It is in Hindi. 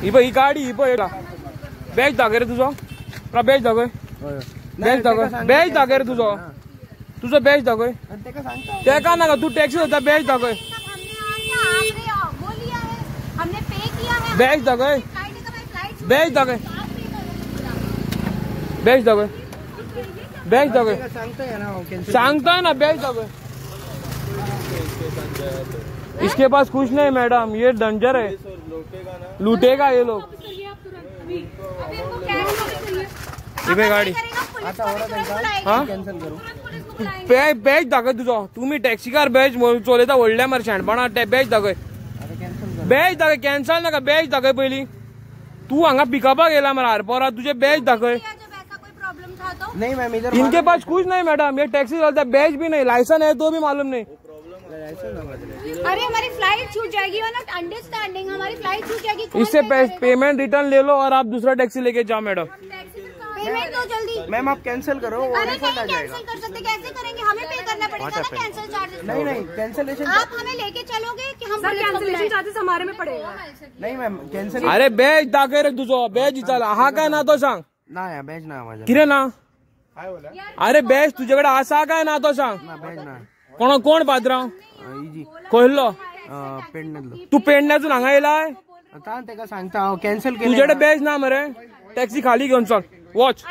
ही गाडी ही पळय बॅच दाखय रे तुझो बॅच दाखय बॅच दाखय बॅच दाखय रे तुझो बॅच दाखय तेका नाका तू टॅक्सी होता बॅच दाखय बॅच दाखय बॅच दाखय बॅच दाखय बॅच दाखय सांगताय ना बॅच दाखय इसके पास कुछ नहीं मैडम ये डेंजर है लूटेगा ये लोग गाडी बॅच दाखय तुझो तुम्ही टॅक्सीकार बॅच चलयता व्हडल्या मरे शेणपणा बॅच दाखय बॅच दाखय कॅन्सल नाका बॅच दाखय पयली तू हांगा पिकअपाक गेला मरे आरपोरा तुझे बॅच दाखय नहीं मैम इधर इनके पास कुछ नहीं मैडम ये टैक्सी चलता है बैच भी नहीं लाइसेंस है तो भी मालूम नहीं अरे हमारी फ्लाइट छूट जाएगी और नॉट अंडरस्टैंडिंग हमारी फ्लाइट छूट जाएगी इससे पेमेंट रिटर्न ले लो और आप दूसरा टैक्सी लेके जाओ मैडम पेमेंट दो जल्दी मैम आप कैंसिल करो अरे नहीं कैंसिल कर सकते कैसे करेंगे हमें पे करना पड़ेगा ना कैंसिल चार्जेस नहीं कैंसिलेशन आप हमें लेके चलोगे कि हम कैंसिलेशन चार्जेस हमारे में पड़ेगा नहीं मैम कैंसिल अरे बैच दाखय रे तुझो बैच चला हा काय ना तो सांग ना बेज ना माझा किरे ना अरे बैच तुझ्याकडे असा काय ना तो सांग बेज ना कोण पात्रांव इजी कहलो पेडण्यातलो तू पेडण्यातून हांगा येलाय आता तेका सांगता कॅन्सल केलं तुझ्याकडे बैच ना मरे टॅक्सी खाली घेऊन चल वॉच